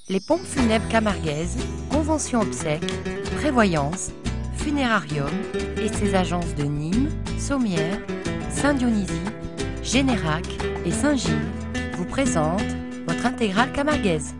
Les pompes funèbres camarguaises, convention obsèques, prévoyance, funérarium et ses agences de Nîmes, Sommières, Saint-Dionysie, Générac et Saint-Gilles vous présentent votre intégrale camarguaise.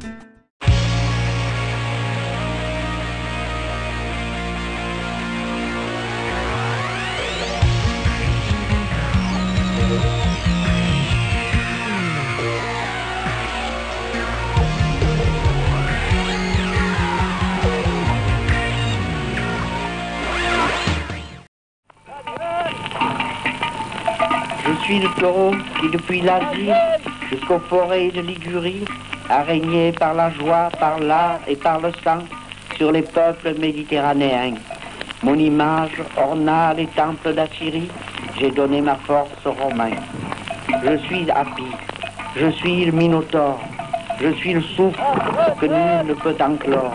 Je suis le taureau qui, depuis l'Asie jusqu'aux forêts de Ligurie, a régné par la joie, par l'art et par le sang sur les peuples méditerranéens. Mon image orna les temples d'Assyrie, j'ai donné ma force aux Romains. Je suis Hapi, je suis le Minotaure, je suis le souffle que nul ne peut enclore,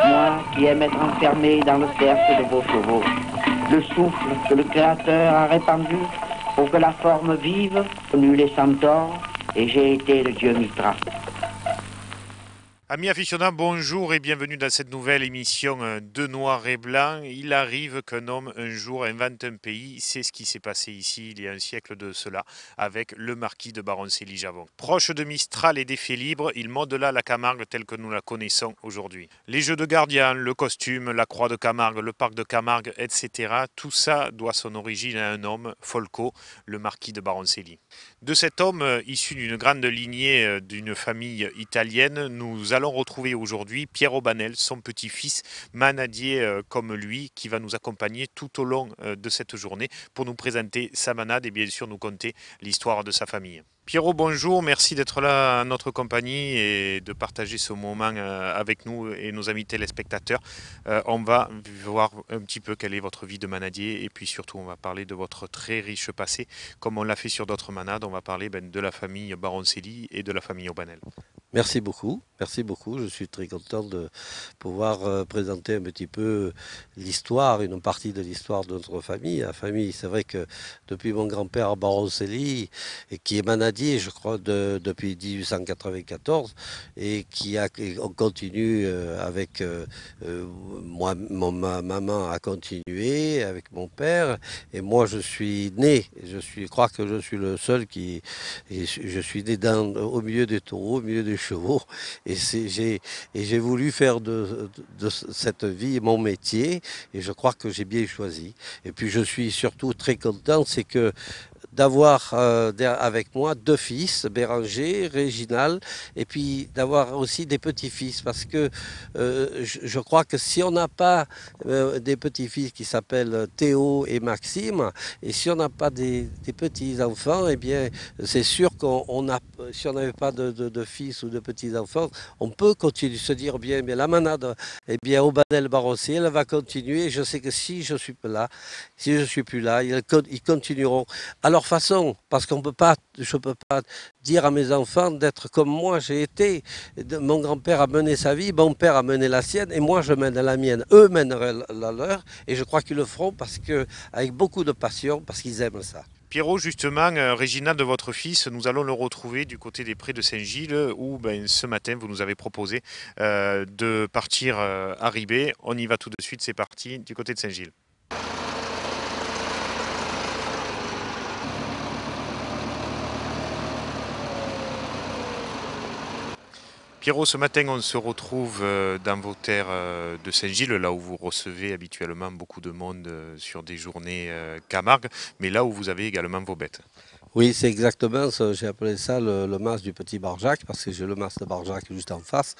moi qui aime être enfermé dans le cercle de vos chevaux. Le souffle que le Créateur a répandu pour que la forme vive, connu les centaures, et j'ai été le dieu Mitra. Amis aficionados, bonjour et bienvenue dans cette nouvelle émission de Noir et Blanc. Il arrive qu'un homme un jour invente un pays, c'est ce qui s'est passé ici il y a un siècle de cela avec le marquis de Baroncelli-Javon. Proche de Mistral et des faits libres, il modela la Camargue telle que nous la connaissons aujourd'hui. Les jeux de gardiens, le costume, la croix de Camargue, le parc de Camargue, etc. Tout ça doit son origine à un homme, Folco, le marquis de Baroncelli. De cet homme, issu d'une grande lignée d'une famille italienne, nous allons retrouver aujourd'hui Piero Banel, son petit-fils, manadier comme lui, qui va nous accompagner tout au long de cette journée pour nous présenter sa manade et bien sûr nous conter l'histoire de sa famille. Piero, bonjour, merci d'être là à notre compagnie et de partager ce moment avec nous et nos amis téléspectateurs. On va voir un petit peu quelle est votre vie de manadier et puis surtout on va parler de votre très riche passé. Comme on l'a fait sur d'autres manades, on va parler de la famille Baroncelli et de la famille Aubanel. Merci beaucoup, je suis très content de pouvoir présenter un petit peu l'histoire, une partie de l'histoire de notre famille. La famille, c'est vrai que depuis mon grand-père Baroncelli, et qui est manadier, je crois, depuis 1894, et on continue avec moi, ma maman a continué, avec mon père, et moi je suis né, je crois que je suis le seul je suis né au milieu des taureaux, au milieu des chevaux, et j'ai voulu faire de cette vie mon métier, et je crois que j'ai bien choisi. Et puis je suis surtout très content, c'est que d'avoir avec moi deux fils, Béranger, Réginal, et puis d'avoir aussi des petits-fils, parce que je crois que si on n'a pas des petits-fils qui s'appellent Théo et Maxime, et si on n'a pas des petits-enfants, eh bien c'est sûr si on n'avait pas de fils ou de petits-enfants, on peut continuer, se dire bien la manade, eh bien Aubanel Baroncelli, elle va continuer. Je sais que si je suis plus là, ils continueront. Alors façon, parce je ne peux pas dire à mes enfants d'être comme moi j'ai été. Mon grand-père a mené sa vie, mon père a mené la sienne, et moi je mène la mienne. Eux mèneraient la leur, et je crois qu'ils le feront avec beaucoup de passion, parce qu'ils aiment ça. Pierrot, justement, Réginald de votre fils, nous allons le retrouver du côté des prés de Saint-Gilles où ce matin vous nous avez proposé de partir à Ribé. On y va tout de suite, c'est parti du côté de Saint-Gilles. Pierrot, ce matin, on se retrouve dans vos terres de Saint-Gilles, là où vous recevez habituellement beaucoup de monde sur des journées Camargue, mais là où vous avez également vos bêtes. Oui, c'est exactement ça. J'ai appelé ça le mas du Petit Barjac, parce que j'ai le mas de Barjac juste en face.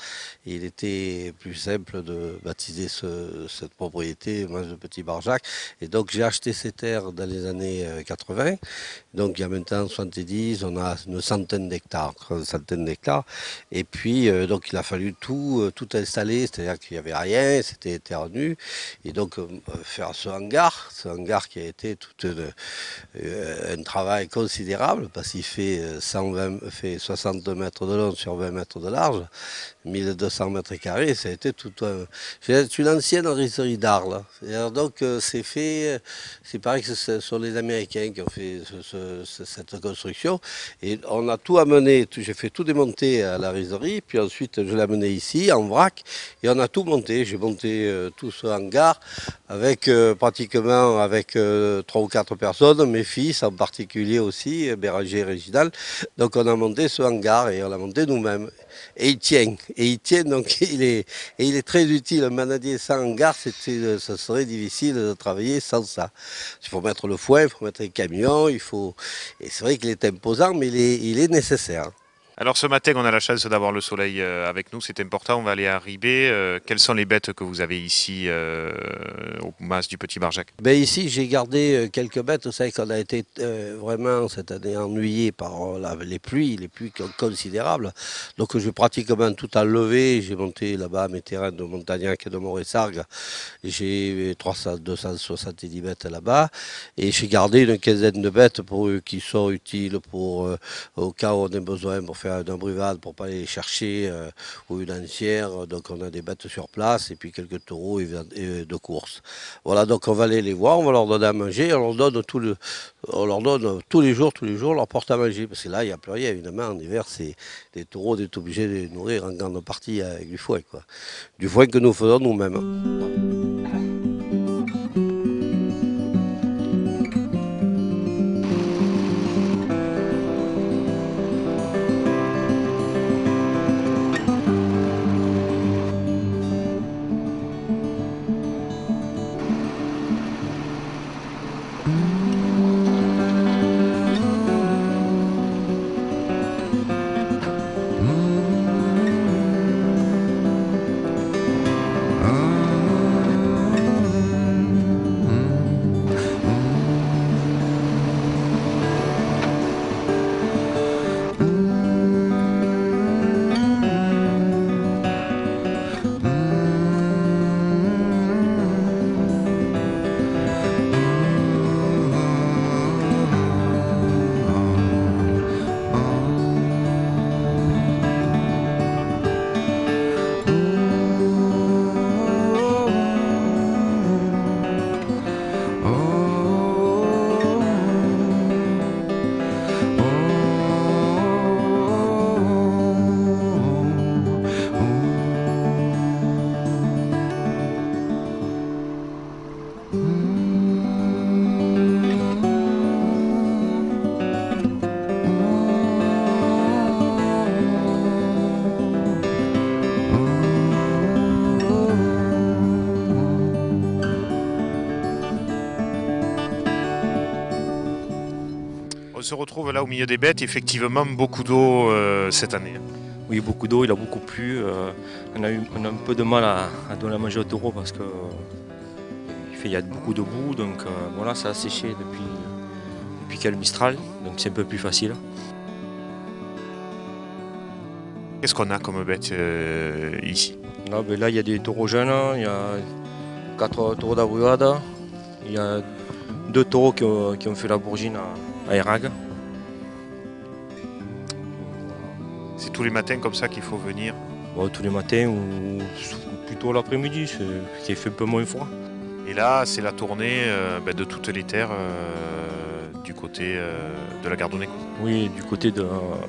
Et il était plus simple de baptiser cette propriété mas du Petit Barjac. Et donc j'ai acheté ces terres dans les années 80. Donc il y a maintenant 70, on a une centaine d'hectares. Et puis donc il a fallu tout installer, c'est-à-dire qu'il n'y avait rien, c'était terre nue. Et donc faire ce hangar qui a été tout un travail considérable, parce qu'il fait 62 mètres de long sur 20 mètres de large. 1200 mètres carrés, ça a été tout un... C'est une ancienne rizerie d'Arles. Donc c'est fait, c'est pareil que ce sont les Américains qui ont fait cette construction. Et on a tout amené, j'ai fait tout démonter à la rizerie, puis ensuite je l'ai amené ici en vrac, et on a tout monté. J'ai monté tout ce hangar avec pratiquement avec 3 ou 4 personnes, mes fils en particulier aussi, Béranger et Réginald. Donc on a monté ce hangar et on l'a monté nous-mêmes. Et il tient, donc il est très utile. Un manadier sans hangar, ça serait difficile de travailler sans ça. Il faut mettre le foin, il faut mettre les camions, et c'est vrai qu'il est imposant, mais il est nécessaire. Alors ce matin, on a la chance d'avoir le soleil avec nous, c'est important, on va aller à Ribé. Quelles sont les bêtes que vous avez ici au mas du Petit Barjac? Ben ici, j'ai gardé quelques bêtes. Vous savez qu'on a été vraiment cette année ennuyé par les pluies considérables. Donc j'ai pratiquement tout enlevé. J'ai monté là-bas mes terrains de Montagnac et de Moressargues. J'ai 270 bêtes là-bas. Et j'ai gardé une quinzaine de bêtes qui sont utiles au cas où on a besoin pour faire une embrivade, pour pas aller les chercher, ou une ancière. Donc on a des bêtes sur place et puis quelques taureaux et de course. Voilà, donc on va aller les voir, on va leur donner à manger, on leur donne tous les jours leur porte à manger, parce que là il n'y a plus rien évidemment. En hiver, c'est des taureaux, on est obligé de les nourrir en grande partie avec du foin, quoi. Du foin que nous faisons nous-mêmes. On se retrouve là au milieu des bêtes, effectivement beaucoup d'eau cette année. Oui, beaucoup d'eau, il a beaucoup plu. On a un peu de mal à donner à manger au taureau parce que il y a beaucoup de boue, donc voilà, ça a séché depuis qu'il y a le Mistral, donc c'est un peu plus facile. Qu'est-ce qu'on a comme bête ici? Là, il y a des taureaux jeunes, il y a 4 taureaux d'Abrugada, il y a 2 taureaux qui ont fait la bourgine à Erag. C'est tous les matins comme ça qu'il faut venir? Bon, tous les matins ou plutôt l'après-midi, qui fait un peu moins froid. Et là, c'est la tournée de toutes les terres du côté de la Gardonnaye. Oui, du côté de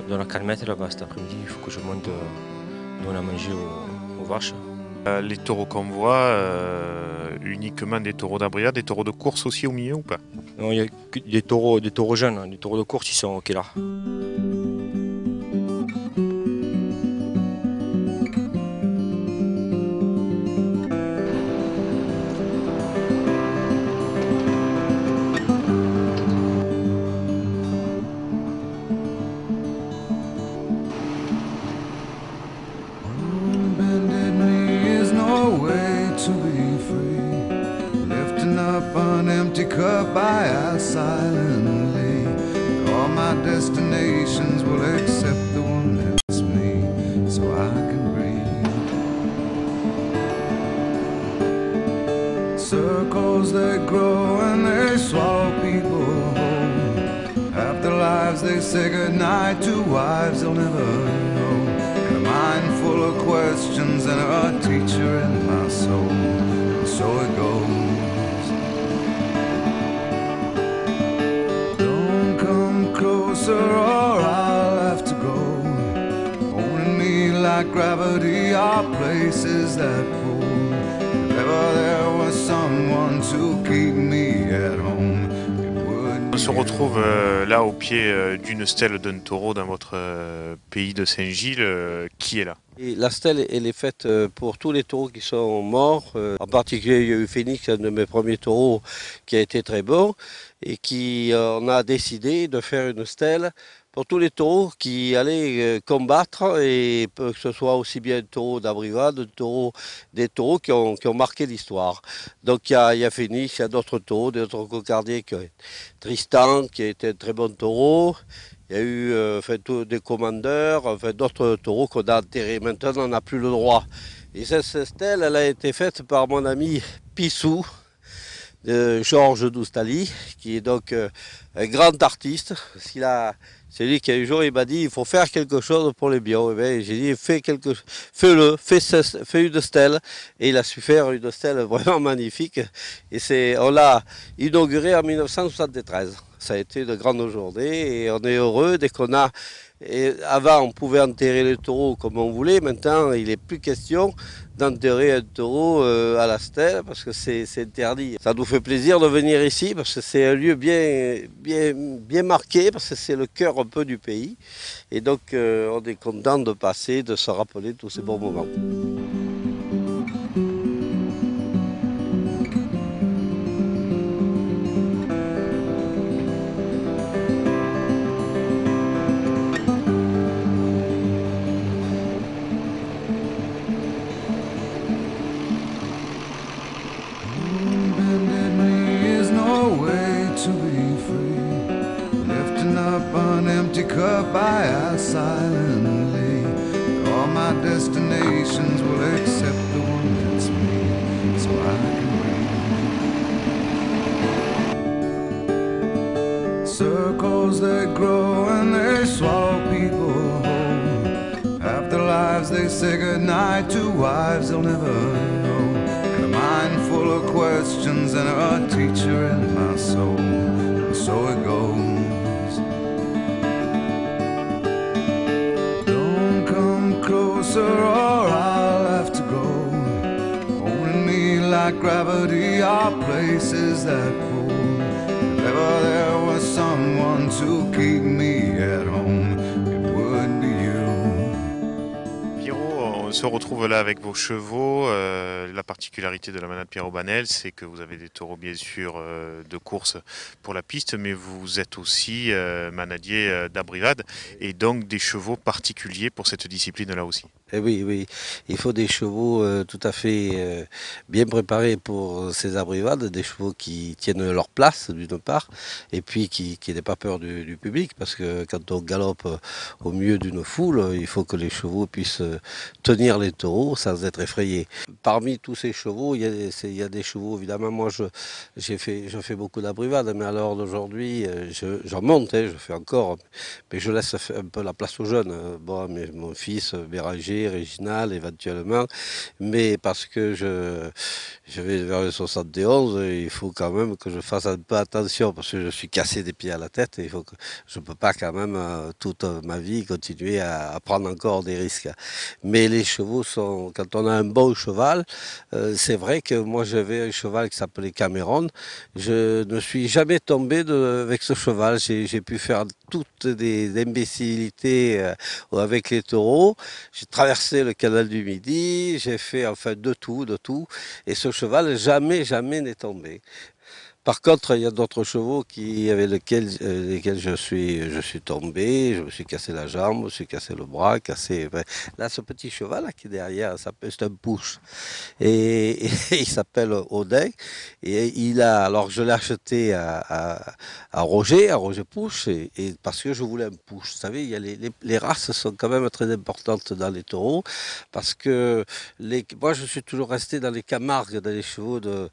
la Calmette, là-bas, cet après-midi, il faut que je monte donner à manger aux vaches. Les taureaux qu'on voit, uniquement des taureaux d'Abrugada, des taureaux de course aussi au milieu ou pas? Non, il y a que des taureaux jeunes, hein, des taureaux de course, ils sont ok là. Cup I ask silently. All my destinations will accept the one that's me, so I can breathe. Circles they grow and they swallow people whole. After lives they say goodnight to wives they'll never know. And a mind full full of questions and a teacher in my soul. And so it goes. Don't come closer or I'll have to go. Holding me like gravity are places that pull. If ever there was someone to keep me at home. On se retrouve là au pied d'une stèle d'un taureau dans votre pays de Saint-Gilles. Qui est là? Et la stèle, elle est faite pour tous les taureaux qui sont morts. En particulier, il y a eu Phoenix, un de mes premiers taureaux, qui a été très bon et on a décidé de faire une stèle pour tous les taureaux qui allaient combattre, et que ce soit aussi bien un taureau d'Abrivade, des taureaux qui ont marqué l'histoire. Donc il y a Phoenix, il y a d'autres taureaux, d'autres cocardiers, Tristan qui a été un très bon taureau. Il y a eu des commandeurs, d'autres taureaux qu'on a enterrés. Maintenant, on n'a plus le droit. Et cette stèle, elle a été faite par mon ami Pissou, Georges Doustali, qui est donc un grand artiste. C'est lui qui un jour il m'a dit il faut faire quelque chose pour les biens. Et bien, j'ai dit fais une stèle. Et il a su faire une stèle vraiment magnifique. Et on l'a inaugurée en 1973. Ça a été de grandes journées et on est heureux dès qu'on a. Et avant, on pouvait enterrer les taureaux comme on voulait. Maintenant, il n'est plus question d'enterrer un taureau à la stèle parce que c'est interdit. Ça nous fait plaisir de venir ici parce que c'est un lieu bien marqué, parce que c'est le cœur un peu du pays. Et donc, on est content de passer, de se rappeler tous ces bons moments. By us silently, all my destinations will accept the one that's me, so I can read. Circles they grow and they swallow people whole. After lives they say goodnight to wives they'll never know. And a mind full of questions and a teacher in my soul, and so it goes. Closer or I'll have to go. Holding me like gravity are places that pull. If ever there was someone to keep me at home, it would be you. Pierrot, on se retrouve là avec vos chevaux. La particularité de la manade Pierrot-Banel, c'est que vous avez des taureaux bien sûr de course pour la piste, mais vous êtes aussi manadier d'Abrivade et donc des chevaux particuliers pour cette discipline-là aussi. Eh oui, il faut des chevaux tout à fait bien préparés pour ces abrivades, des chevaux qui tiennent leur place d'une part, et puis qui n'aient pas peur du public, parce que quand on galope au milieu d'une foule, il faut que les chevaux puissent tenir les taureaux sans être effrayés. Parmi tous ces chevaux, il y a des chevaux, évidemment, moi je fais beaucoup d'abrivades, mais à l'heure d'aujourd'hui, j'en monte, je fais encore, mais je laisse un peu la place aux jeunes. Bon, mais mon fils, Béranger, Réginal éventuellement, mais parce que je vais vers le 71, il faut quand même que je fasse un peu attention, parce que je suis cassé des pieds à la tête, et je ne peux pas quand même toute ma vie continuer à prendre encore des risques. Mais les chevaux quand on a un bon cheval, c'est vrai que moi j'avais un cheval qui s'appelait Cameron, je ne suis jamais tombé avec ce cheval, j'ai pu faire toutes des imbécilités avec les taureaux, j'ai traversé le canal du Midi, j'ai fait enfin de tout, et ce cheval jamais n'est tombé. Par contre, il y a d'autres chevaux avec lesquels je suis tombé, je me suis cassé la jambe, je me suis cassé le bras, Là, ce petit cheval là, qui est derrière, c'est un push. Et il s'appelle Odin. Et alors je l'ai acheté à Roger Push, et parce que je voulais un push. Vous savez, les races sont quand même très importantes dans les taureaux, parce que moi je suis toujours resté dans les Camargues, dans les chevaux de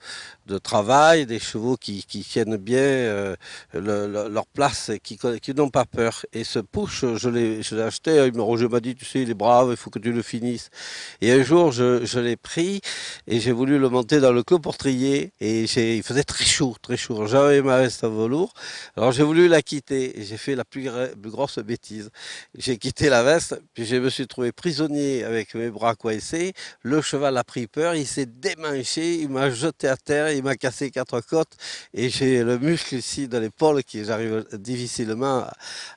travail, des chevaux qui tiennent bien leur place et qui n'ont pas peur. Et ce push, je l'ai acheté. Roger m'a dit, tu sais, il est brave, il faut que tu le finisses. Et un jour, je l'ai pris et j'ai voulu le monter dans le clos pour trier. Et il faisait très chaud, très chaud. J'avais ma veste en velours. Alors j'ai voulu la quitter et j'ai fait la plus grosse bêtise. J'ai quitté la veste, puis je me suis trouvé prisonnier avec mes bras coincés. Le cheval a pris peur, il s'est démanché, il m'a jeté à terre, il m'a cassé 4 côtes et j'ai le muscle ici de l'épaule qui j'arrive difficilement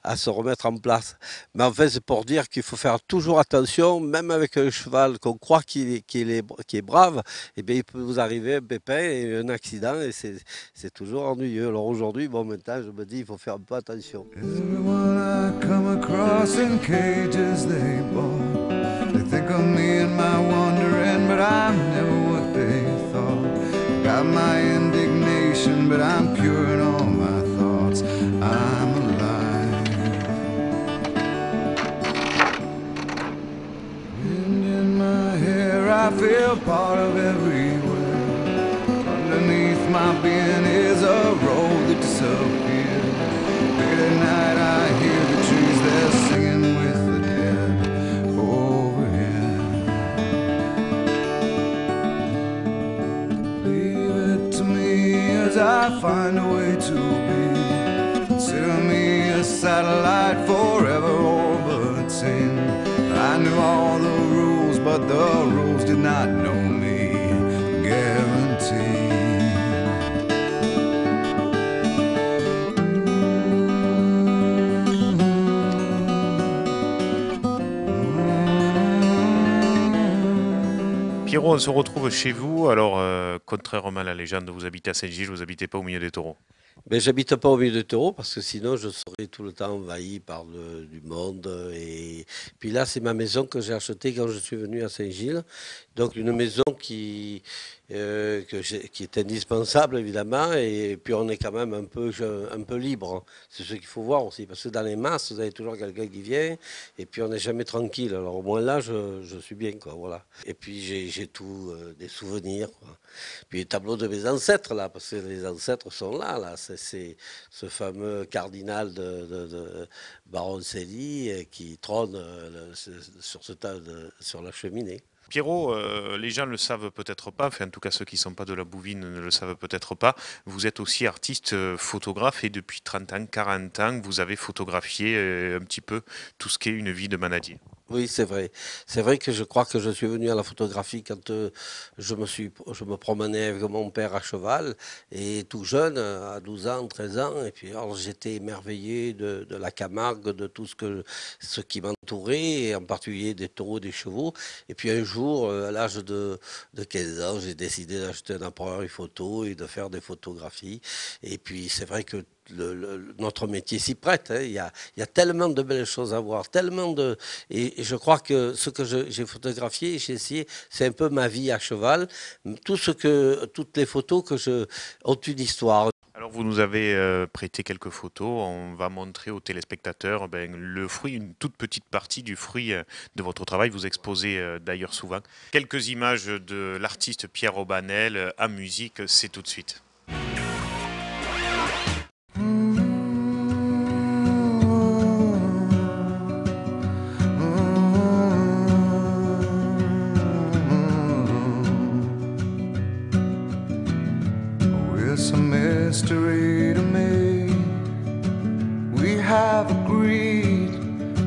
à se remettre en place. Mais en fait, c'est pour dire qu'il faut faire toujours attention, même avec un cheval qu'on croit qui est brave, eh bien, il peut vous arriver un pépin et un accident et c'est toujours ennuyeux. Alors aujourd'hui, bon, maintenant, je me dis, il faut faire un peu attention. Everyone I come across in cages they bought, they think of me and my wandering, but I'm never what they thought. Got my indignation, but I'm pure in all my thoughts. I'm alive. Wind in my hair, I feel part of everywhere. Underneath my being is a road that disappears. Late at night I hear the trees, they're singing with the dead over here. Leave it to me as I find a way to be. Consider me a satellite forever orbiting. I knew all the rules, but the rules did not know me. Guaranteed. Pierrot, on se retrouve chez vous. Alors, contrairement à la légende, vous habitez à Saint-Gilles, vous n'habitez pas au milieu des taureaux. Ben, j'habite pas au milieu des taureaux parce que sinon je serais tout le temps envahi par du monde. Et puis là, c'est ma maison que j'ai achetée quand je suis venu à Saint-Gilles. Donc une maison qui est indispensable évidemment. Et puis on est quand même un peu libre. C'est ce qu'il faut voir aussi parce que dans les masses, vous avez toujours quelqu'un qui vient et puis on n'est jamais tranquille. Alors au moins là, je suis bien, quoi. Voilà. Et puis j'ai tout des souvenirs, quoi. Puis les tableaux de mes ancêtres là, parce que les ancêtres sont là. C'est ce fameux cardinal de Baroncelli qui trône sur la cheminée. Pierrot, les gens ne le savent peut-être pas, enfin en tout cas ceux qui ne sont pas de la Bouvine ne le savent peut-être pas. Vous êtes aussi artiste photographe et depuis 30 ans, 40 ans, vous avez photographié un petit peu tout ce qu'est une vie de manadier. Oui, c'est vrai. C'est vrai que je crois que je suis venu à la photographie quand je me promenais avec mon père à cheval et tout jeune, à 12 ans, 13 ans. Et puis alors, j'étais émerveillé de la Camargue, de tout ce qui m'entourait, et en particulier des taureaux, des chevaux. Et puis un jour, à l'âge de 15 ans, j'ai décidé d'acheter un appareil photo et de faire des photographies. Et puis c'est vrai que notre métier s'y prête, hein. Il y a tellement de belles choses à voir, et je crois que ce que j'ai photographié, j'ai essayé, c'est un peu ma vie à cheval. Toutes les photos ont une histoire. Alors vous nous avez prêté quelques photos, on va montrer aux téléspectateurs le fruit, une toute petite partie du fruit de votre travail, vous exposez d'ailleurs souvent. Quelques images de l'artiste Pierre Aubanel en musique, c'est tout de suite. It's a mystery to me. We have agreed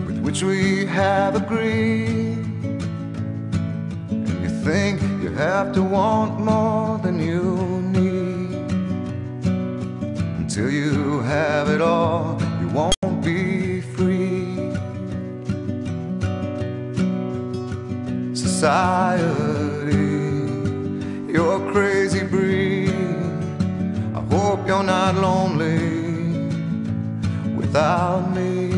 with which we have agreed. And you think you have to want more than you need. Until you have it all, you won't be free. Society, you're a crazy breed. Hope you're not lonely without me.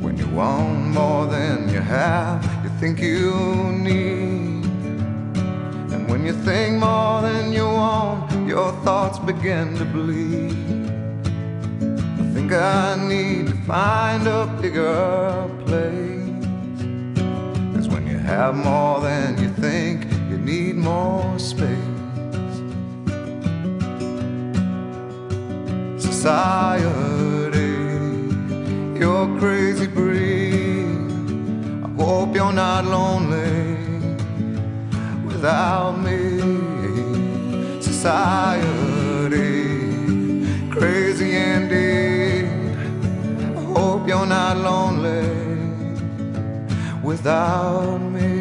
When you want more than you have, you think you need. And when you think more than you want, your thoughts begin to bleed. I think I need to find a bigger place. 'Cause when you have more than you think, you need more space. Society, you're crazy breed. I hope you're not lonely without me. Society, crazy indeed. I hope you're not lonely without me.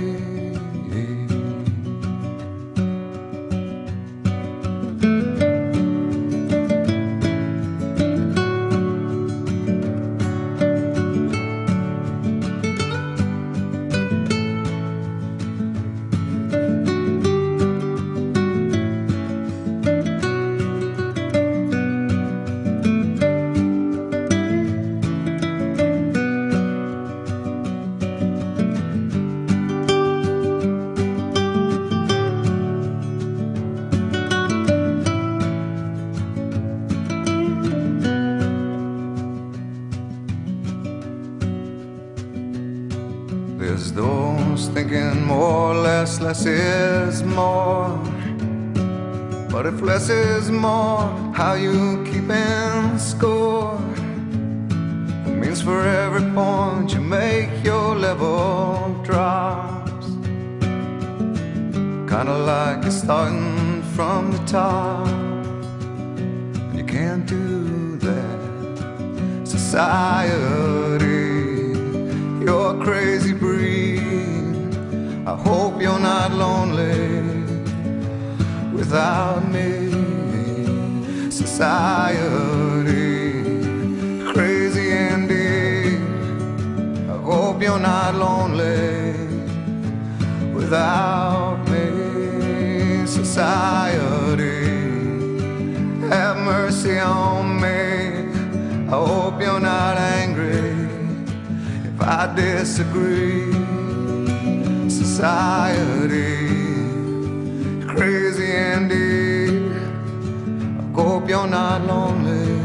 There's those thinking more, less is more. But if less is more, how you keeping score? It means for every point you make, your level drops. Kinda like you're starting from the top, and you can't do that. Society, you're a crazy breed. I hope you're not lonely without me. Society, crazy indeed. I hope you're not lonely without me. Society, have mercy on me. I hope you're not angry if I disagree. Society, crazy indeed. I hope you're not lonely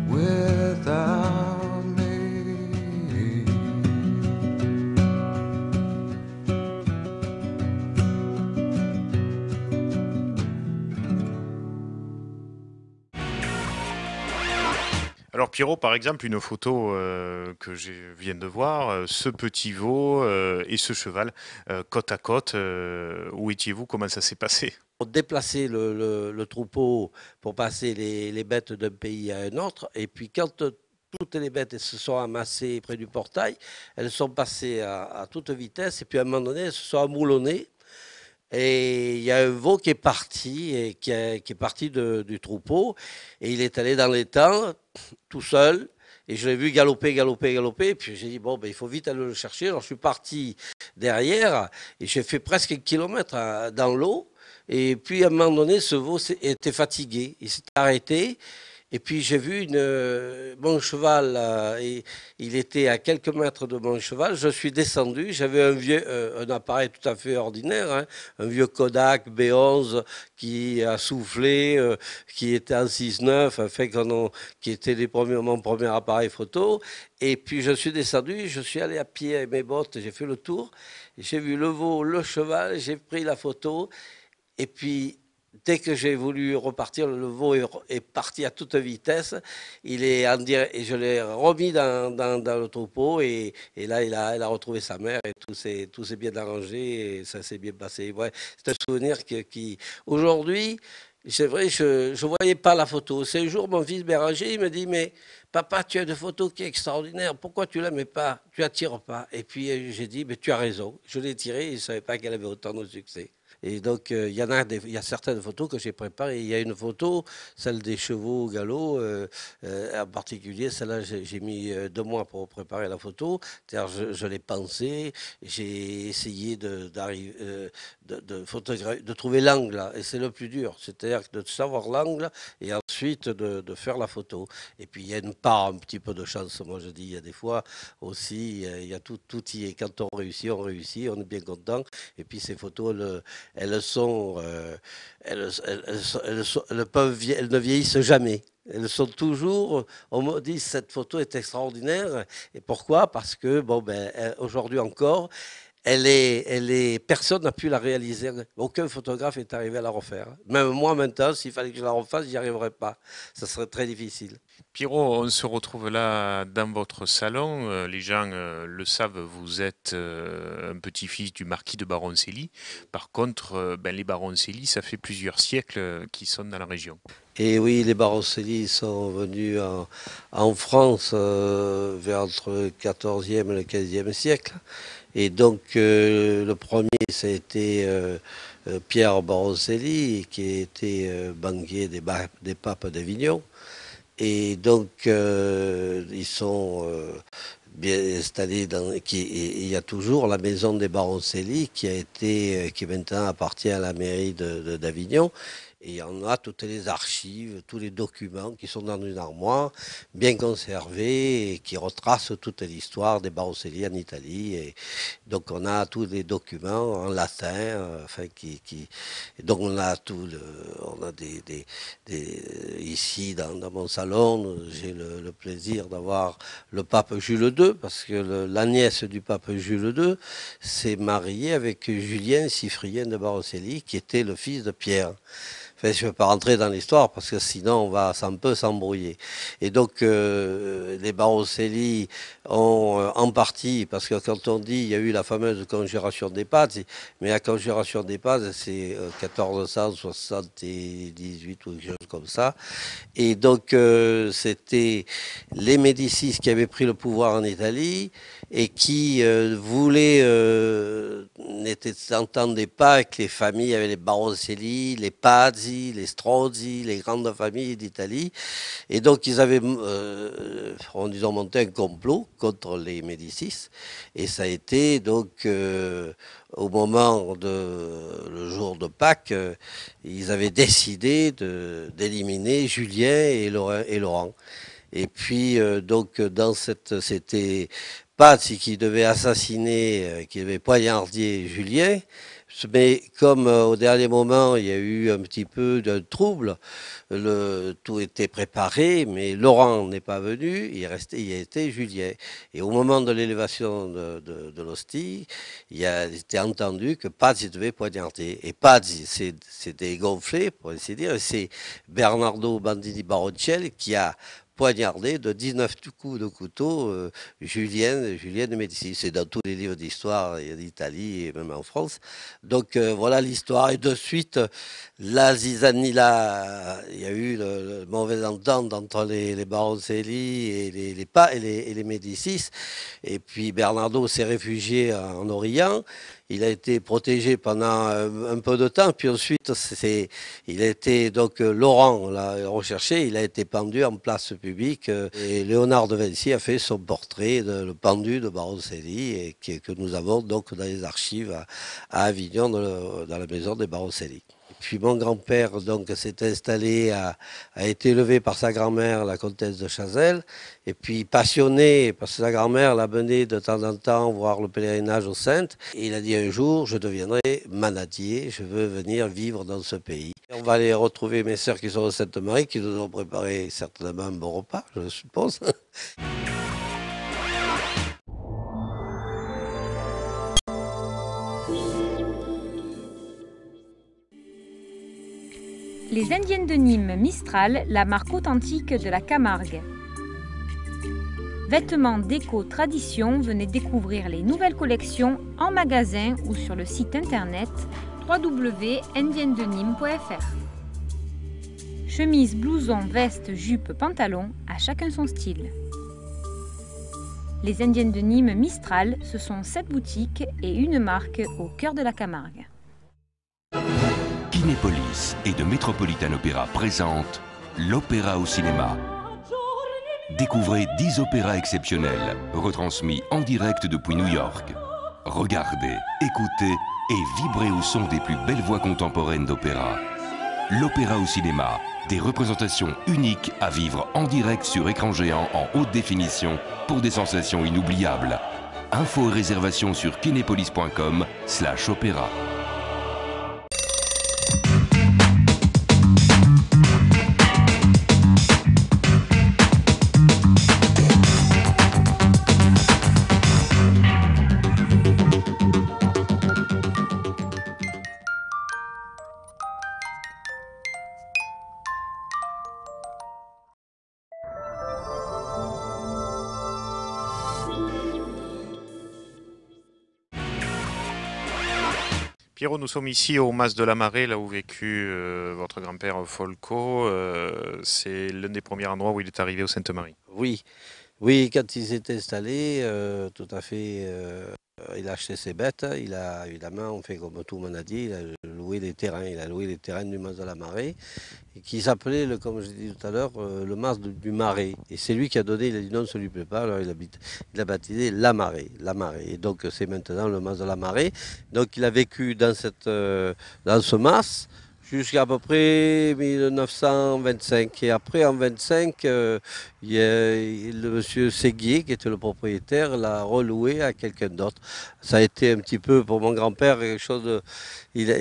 without me. Alors Pierrot, par exemple, une photo que je viens de voir, ce petit veau et ce cheval côte à côte, où étiez-vous? Comment ça s'est passé? On déplaçait le troupeau pour passer les bêtes d'un pays à un autre. Et puis quand toutes les bêtes se sont amassées près du portail, elles sont passées à toute vitesse. Et puis à un moment donné, elles se sont amoulonnées. Et il y a un veau qui est parti, et qui est parti du troupeau. Et il est allé dans l'étang, tout seul. Et je l'ai vu galoper, galoper, galoper. Et puis j'ai dit, bon, ben, il faut vite aller le chercher. Alors je suis parti derrière et j'ai fait presque 1 kilomètre dans l'eau. Et puis à un moment donné, ce veau était fatigué. Il s'est arrêté. Et puis j'ai vu mon cheval, il était à quelques mètres de mon cheval. Je suis descendu. J'avais un appareil tout à fait ordinaire, hein, un vieux Kodak B11 qui a soufflé, qui était en 6.9, enfin, qui était mon premier appareil photo. Et puis je suis descendu, je suis allé à pied avec mes bottes, j'ai fait le tour. J'ai vu le veau, le cheval, j'ai pris la photo. Et puis dès que j'ai voulu repartir, le veau est parti à toute vitesse. Et je l'ai remis dans le troupeau. Et là, il a retrouvé sa mère. Et tout s'est bien arrangé. Et ça s'est bien passé. Ouais, c'est un souvenir qui aujourd'hui, c'est vrai, je ne voyais pas la photo. C'est un jour, mon fils Béranger, il me dit, mais papa, tu as une photo qui est extraordinaire. Pourquoi tu ne la mets pas? Tu ne la tires pas? Et puis j'ai dit, mais tu as raison. Je l'ai tirée et je ne savais pas qu'elle avait autant de succès. Et donc, il y a certaines photos que j'ai préparées. Il y a une photo, celle des chevaux au galop, en particulier, celle-là, j'ai mis 2 mois pour préparer la photo. C'est-à-dire, je l'ai pensée, j'ai essayé de trouver l'angle, et c'est le plus dur. C'est-à-dire de savoir l'angle et ensuite de faire la photo. Et puis, il y a une part, un petit peu de chance, moi je dis. Il y a des fois aussi, il y a tout y est. Quand on réussit, on est bien content. Et puis, ces photos, elles ne vieillissent jamais. Elles sont toujours, on me dit, cette photo est extraordinaire. Et pourquoi? Parce que, bon, ben, aujourd'hui encore, personne n'a pu la réaliser. Aucun photographe est arrivé à la refaire. Même moi, maintenant, s'il fallait que je la refasse, j'y arriverais pas. Ça serait très difficile. Pierrot, on se retrouve là dans votre salon. Les gens le savent, vous êtes un petit-fils du marquis de Baroncelli. Par contre, les Baroncelli, ça fait plusieurs siècles qu'ils sont dans la région. Et oui, les Baroncelli sont venus en France vers entre le XIVe et le XVe siècle. Et donc, le premier, ça a été Pierre Baroncelli, qui était banquier des papes d'Avignon. Et donc, ils sont bien installés il y a toujours la maison des Baroncelli qui maintenant appartient à la mairie d'Avignon. Et on a toutes les archives, tous les documents qui sont dans une armoire, bien conservés, et qui retracent toute l'histoire des Baroncelli en Italie. Et donc on a tous les documents en latin, donc on a ici dans mon salon, j'ai le plaisir d'avoir le pape Jules II, parce que la nièce du pape Jules II s'est mariée avec Julien Cyprien de Baroncelli, qui était le fils de Pierre. Enfin, je ne vais pas rentrer dans l'histoire parce que sinon on va un peu s'embrouiller. Et donc les Baroncelli ont en partie, parce que quand on dit il y a eu la fameuse conjuration des Pazzi, mais la conjuration des Pazzi c'est 1478 ou quelque chose comme ça. Et donc c'était les Médicis qui avaient pris le pouvoir en Italie et qui n'entendaient pas avec les familles, avec les Baroncelli, les Pazzi, les Strozzi, les grandes familles d'Italie. Et donc, ils avaient, monté un complot contre les Médicis. Et ça a été, donc, au moment le jour de Pâques, ils avaient décidé d'éliminer Julien et Laurent. Et puis, c'était Pazzi qui devait assassiner, qui devait poignarder Julien. Mais comme au dernier moment, il y a eu un petit peu de trouble, tout était préparé, mais Laurent n'est pas venu, il a été Julien. Et au moment de l'élévation de l'hostie, il a été entendu que Pazzi devait poignarder. Et Pazzi s'est dégonflé, pour ainsi dire, et c'est Bernardo Bandini Baroncelli qui a poignardé de 19 coups de couteau Julien de Médicis. C'est dans tous les livres d'histoire d'Italie et même en France. Donc voilà l'histoire. Et de suite, il y a eu le mauvais entente entre les Baroncelli et les Médicis. Et puis Bernardo s'est réfugié en Orient. Il a été protégé pendant un peu de temps, puis ensuite, il a été, donc, Laurent l'a recherché, il a été pendu en place publique, et Léonard de Vinci a fait son portrait, le pendu de Baroncelli, et que nous avons donc dans les archives à Avignon, dans la maison des Baroncelli. Puis mon grand-père donc s'est installé, a été élevé par sa grand-mère, la comtesse de Chazelles, et puis passionné, parce que sa grand-mère l'a mené de temps en temps voir le pèlerinage aux Saintes. Et il a dit un jour, je deviendrai manadier, je veux venir vivre dans ce pays. Et on va aller retrouver mes sœurs qui sont au Sainte-Marie, qui nous ont préparé certainement un bon repas, je suppose. Les Indiennes de Nîmes Mistral, la marque authentique de la Camargue. Vêtements déco tradition, venez découvrir les nouvelles collections en magasin ou sur le site internet www.indiennedenîmes.fr. Chemise, blouson, veste, jupe, pantalon, à chacun son style. Les Indiennes de Nîmes Mistral, ce sont 7 boutiques et une marque au cœur de la Camargue. Kinépolis et de Metropolitan Opera présente l'opéra au cinéma. Découvrez 10 opéras exceptionnels, retransmis en direct depuis New York. Regardez, écoutez et vibrez au son des plus belles voix contemporaines d'opéra. L'opéra au cinéma, des représentations uniques à vivre en direct sur écran géant en haute définition pour des sensations inoubliables. Infos et réservations sur kinepolis.com/opéra. Pierrot, nous sommes ici au Mas de la Marée, là où vécut votre grand-père Folco. C'est l'un des premiers endroits où il est arrivé au Sainte-Marie. Oui, oui, quand il s'est installé, tout à fait, il a acheté ses bêtes. Il a évidemment, on fait comme tout le monde a dit, il a loué les terrains. Il a loué les terrains du Mas de la Marée, et qui s'appelait, comme je l'ai dit tout à l'heure, le Mas du Marais. Et c'est lui qui a donné, il a dit non, ça ne lui plaît pas. Alors il a baptisé la Marée, la Marée. Et donc c'est maintenant le Mas de la Marée. Donc il a vécu dans ce Mas jusqu'à peu près 1925. Et après, en 25, il y a le monsieur Séguier, qui était le propriétaire, l'a reloué à quelqu'un d'autre. Ça a été un petit peu, pour mon grand-père, quelque chose de...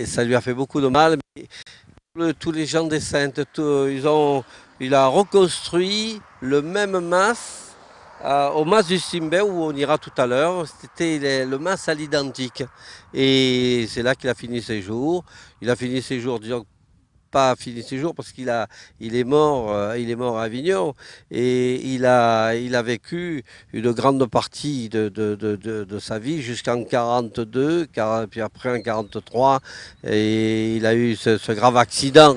ça lui a fait beaucoup de mal. Mais tous les gens des Saintes, il a reconstruit le même mas au mas du Simbin, où on ira tout à l'heure. C'était le mas à l'identique. Et c'est là qu'il a fini ses jours. Il a fini ses jours, disons, pas fini ses jours parce il est mort à Avignon, et il a vécu une grande partie de sa vie jusqu'en 42, puis après en 43, et il a eu ce grave accident.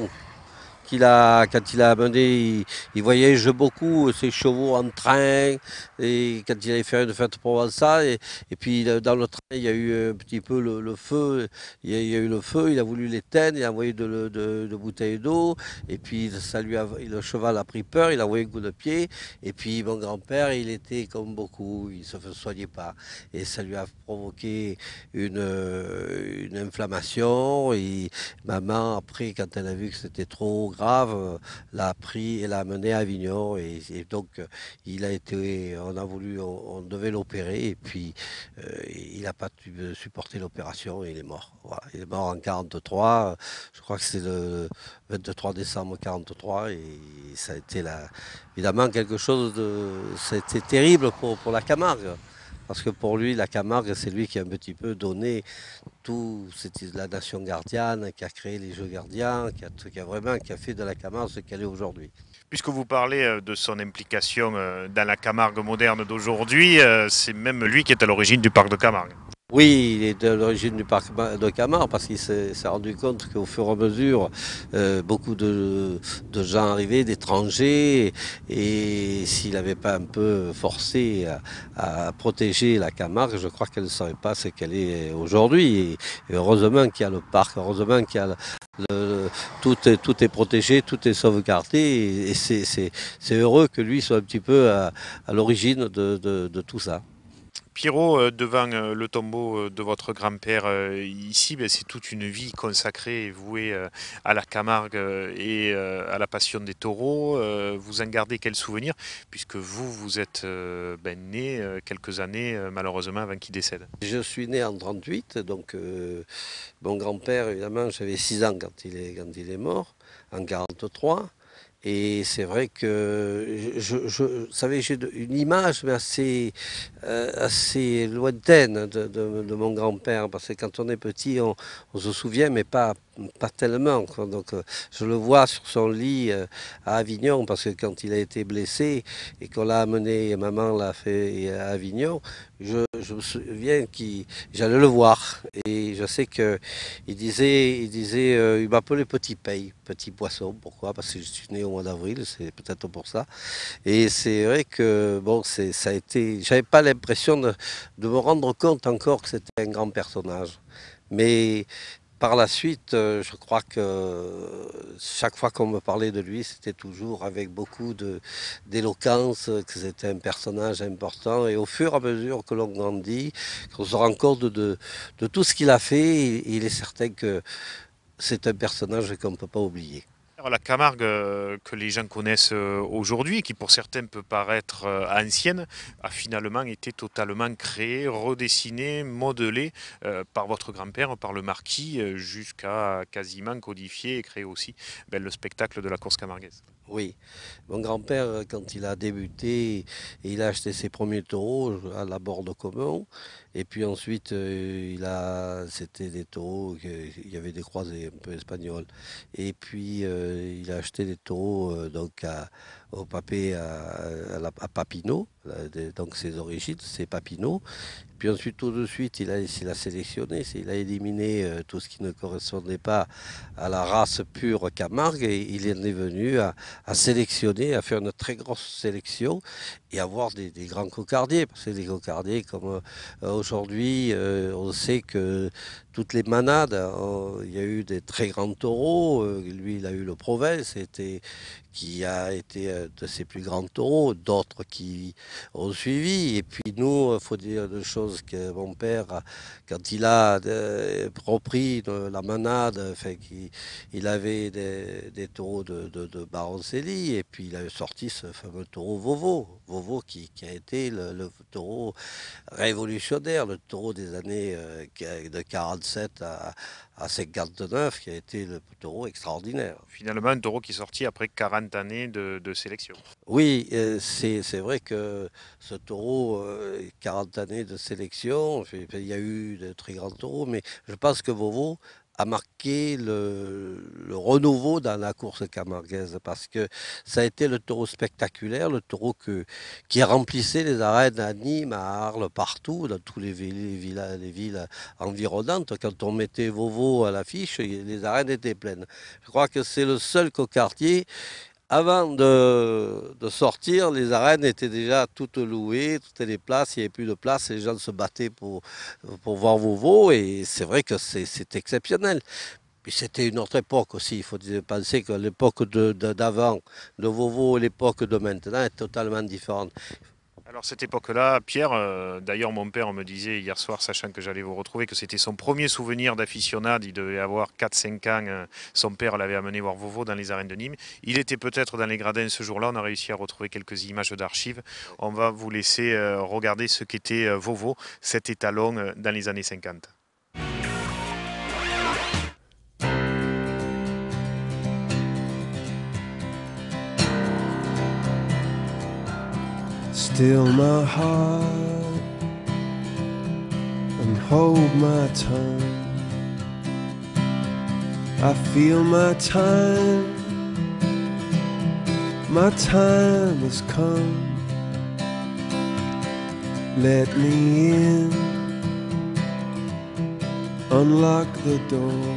Quand il a mené, il voyage beaucoup ses chevaux en train, et quand il avait fait une fête provençale, et puis dans le train, il y a eu un petit peu le feu, il y a eu le feu, il a voulu l'éteindre, il a envoyé de bouteilles d'eau, et puis le cheval a pris peur, il a envoyé un coup de pied, et puis mon grand-père, il était comme beaucoup, il ne se soignait pas, et ça lui a provoqué une inflammation, et maman, après, quand elle a vu que c'était trop grave, l'a pris et l'a amené à Avignon, et donc on devait l'opérer, et puis il n'a pas pu supporter l'opération et il est mort. Voilà. Il est mort en 43, je crois que c'est le 23 décembre 43, et ça a été évidemment quelque chose c'était terrible pour la Camargue. Parce que pour lui, la Camargue, c'est lui qui a un petit peu donné tout, c'était la nation gardienne, qui a créé les Jeux gardiens, qui a fait de la Camargue ce qu'elle est aujourd'hui. Puisque vous parlez de son implication dans la Camargue moderne d'aujourd'hui, c'est même lui qui est à l'origine du parc de Camargue. Oui, il est de l'origine du parc de Camargue, parce qu'il s'est rendu compte qu'au fur et à mesure, beaucoup de gens arrivaient, d'étrangers, et s'il n'avait pas un peu forcé à protéger la Camargue, je crois qu'elle ne serait pas ce qu'elle est aujourd'hui. Et heureusement qu'il y a le parc, heureusement qu'il y a tout est protégé, tout est sauvegardé, et c'est heureux que lui soit un petit peu à l'origine de tout ça. Pierrot, devant le tombeau de votre grand-père ici, c'est toute une vie consacrée et vouée à la Camargue et à la passion des taureaux. Vous en gardez quel souvenir, puisque vous êtes né quelques années malheureusement avant qu'il décède? Je suis né en 1938, donc mon grand-père, évidemment, j'avais 6 ans quand il est mort, en 1943. Et c'est vrai que vous savez, j'ai une image, mais assez lointaine de mon grand-père, parce que quand on est petit, on se souvient, mais pas tellement, quoi. Donc je le vois sur son lit à Avignon, parce que quand il a été blessé et qu'on l'a amené, maman l'a fait à Avignon, je me souviens j'allais le voir, et je sais que il m'appelait Petit Paye, Petit Poisson. Pourquoi? Parce que je suis né au mois d'avril, c'est peut-être pour ça. Et c'est vrai que bon, ça a été, j'avais pas l'impression de me rendre compte encore que c'était un grand personnage, mais par la suite, je crois que chaque fois qu'on me parlait de lui, c'était toujours avec beaucoup d'éloquence, que c'était un personnage important. Et au fur et à mesure que l'on grandit, qu'on se rend compte de tout ce qu'il a fait, il est certain que c'est un personnage qu'on ne peut pas oublier. Alors, la Camargue que les gens connaissent aujourd'hui, qui pour certains peut paraître ancienne, a finalement été totalement créée, redessinée, modelée par votre grand-père, par le marquis, jusqu'à quasiment codifier et créer aussi le spectacle de la course camarguaise. Oui, mon grand-père, quand il a débuté, il a acheté ses premiers taureaux à la Bordeaux-Comont. Et puis ensuite, c'était des taureaux, il y avait des croisés un peu espagnols. Et puis, il a acheté des taureaux au Papé à Papineau, donc ses origines, c'est Papineau. puis ensuite, tout de suite, il a sélectionné, il a éliminé tout ce qui ne correspondait pas à la race pure Camargue et il en est venu à sélectionner, à faire une très grosse sélection et avoir des grands cocardiers. Parce que des cocardiers, comme aujourd'hui, on sait que toutes les manades, il y a eu des très grands taureaux. Lui, il a eu le Provence, qui a été de ses plus grands taureaux, d'autres qui ont suivi. Et puis nous, il faut dire une chose que mon père, quand il a repris la manade, enfin, il avait des taureaux de Baroncelli, et puis il a sorti ce fameux taureau Vovo qui a été le taureau révolutionnaire, le taureau des années de 47 à 59, qui a été le taureau extraordinaire. Finalement, un taureau qui est sorti après 40 années de sélection. Oui, c'est vrai que ce taureau, 40 années de sélection, il y a eu de très grands taureaux, mais je pense que Vovo a marqué le renouveau dans la course camarguaise parce que ça a été le taureau spectaculaire, le taureau qui remplissait les arènes à Nîmes, à Arles, partout, dans toutes les villes environnantes. Quand on mettait Vovo à l'affiche, les arènes étaient pleines. Je crois que c'est le seul cocardier. Avant de sortir, les arènes étaient déjà toutes louées, toutes les places, il n'y avait plus de place, les gens se battaient pour voir Vovo, et c'est vrai que c'est exceptionnel. Puis c'était une autre époque aussi, il faut penser que l'époque d'avant, de Vovo et l'époque de maintenant est totalement différente. Alors cette époque-là, Pierre, d'ailleurs mon père me disait hier soir, sachant que j'allais vous retrouver, que c'était son premier souvenir d'aficionade, il devait avoir 4-5 ans, son père l'avait amené voir Vovo dans les arènes de Nîmes. Il était peut-être dans les gradins ce jour-là, on a réussi à retrouver quelques images d'archives. On va vous laisser regarder ce qu'était Vovo, cet étalon dans les années 50. Still my heart and hold my tongue. I feel my time has come. Let me in, unlock the door.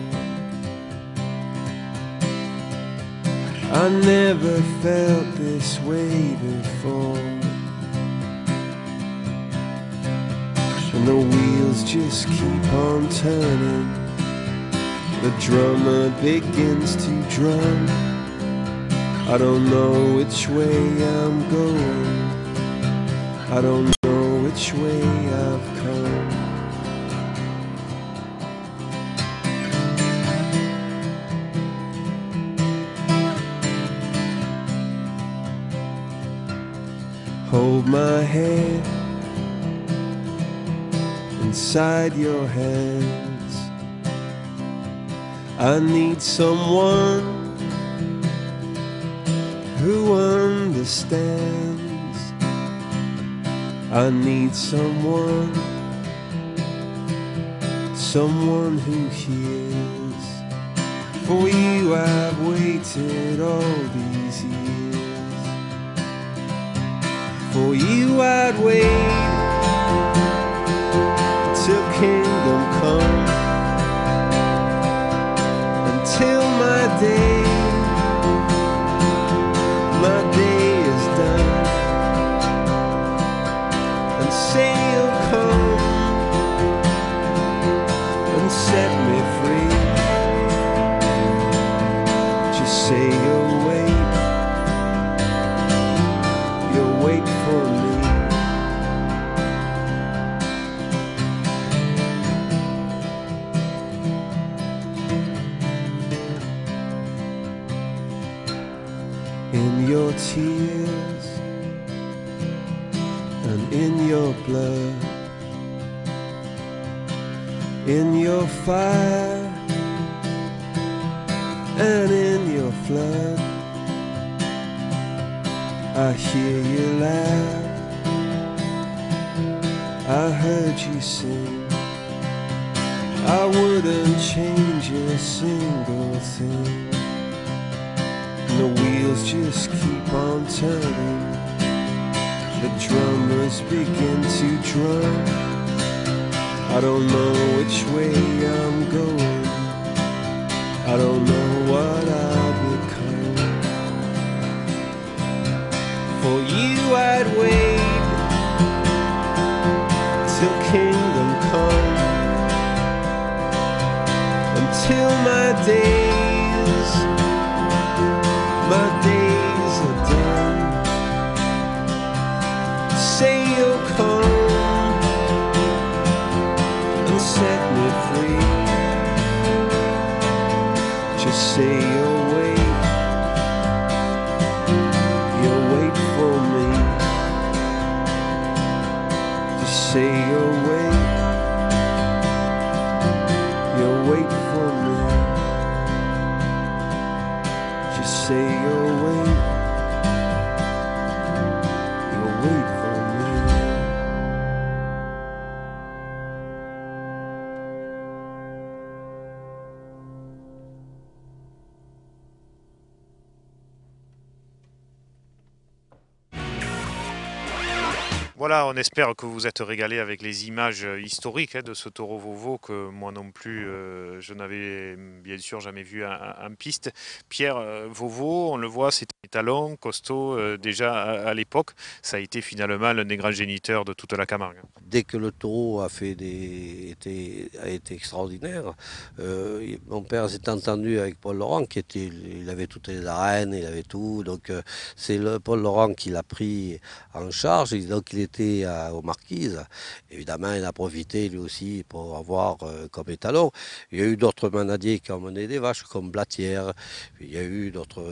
I never felt this way before. And the wheels just keep on turning. The drummer begins to drum. I don't know which way I'm going. I don't know which way I've come. Hold my head inside your hands. I need someone who understands. I need someone who hears. For you I've waited all these years. For you I'd wait till kingdom come, until my day is done, and say you'll come and set me free. Just say you'll wait for me. In your tears and in your blood, in your fire and in your flood, I hear you laugh, I heard you sing. I wouldn't change a single thing. The wheels just keep on turning. The drummers begin to drum. I don't know which way I'm going. I don't know what I'll become. For you I'd wait till kingdom come, until my days are done. Say you'll come and set me free. Just say you'll wait for me. Just say you'll wait for me. Just say you'll wait for me. Voilà, on espère que vous vous êtes régalé avec les images historiques de ce taureau Vovo que moi non plus, je n'avais bien sûr jamais vu en piste. Pierre, Vovo, on le voit, c'est un étalon costaud déjà à l'époque. Ça a été finalement l'un des grands géniteurs de toute la Camargue. Dès que le taureau a été extraordinaire, mon père s'est entendu avec Paul Laurent, il avait toutes les arènes, il avait tout. Donc c'est Paul Laurent qui l'a pris en charge. Et donc il était aux Marquises. Évidemment, il a profité lui aussi pour avoir comme étalon. Il y a eu d'autres manadiers qui ont mené des vaches, comme Blatière. Il y a eu d'autres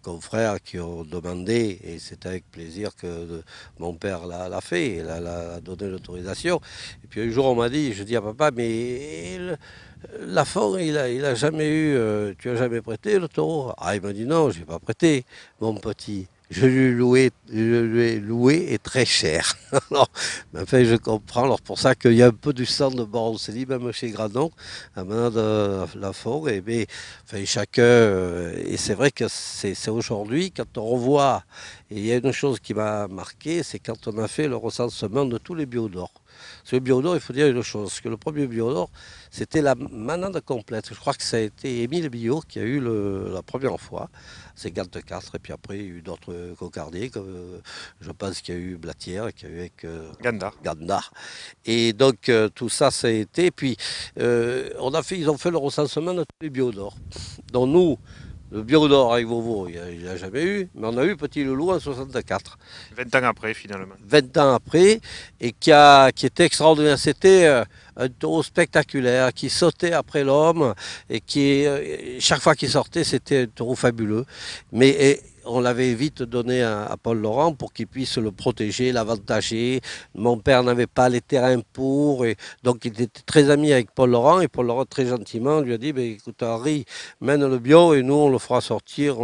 confrères qui ont demandé, et c'est avec plaisir que mon père l'a fait, il a donné l'autorisation. Et puis un jour, on m'a dit, je dis à papa, mais Lafont, il a jamais eu, tu as jamais prêté le taureau? Ah, il m'a dit non, je n'ai pas prêté, mon petit. Je lui ai loué et très cher. Alors, mais enfin, je comprends. Alors, pour ça qu'il y a un peu du sang de Baroncelli, même chez Granon, à maintenant de Lafont. Et mais, enfin, chacun. Et c'est vrai que c'est aujourd'hui, quand on revoit, et il y a une chose qui m'a marqué, c'est quand on a fait le recensement de tous les biodors. Sur le biodor, il faut dire une chose, que le premier biodor, c'était la manade complète. Je crois que ça a été Émile Billot qui a eu la première fois, 54, et puis après il y a eu d'autres cocardiers, comme je pense qu'il y a eu Blatière, qu'il y a eu avec Gandar. Et donc tout ça, ça a été, puis ils ont fait le recensement de tous les biodors. Donc nous, le biodor avec Vovo, il n'a jamais eu, mais on a eu Petit Loulou en 64. 20 ans après, finalement. 20 ans après, et qui était extraordinaire. C'était un taureau spectaculaire, qui sautait après l'homme, et chaque fois qu'il sortait, c'était un taureau fabuleux. Mais on l'avait vite donné à Paul Laurent pour qu'il puisse le protéger, l'avantager. Mon père n'avait pas les terrains pour, et donc il était très ami avec Paul Laurent, et Paul Laurent très gentiment lui a dit, écoute Henri, mène le bio et nous on le fera sortir.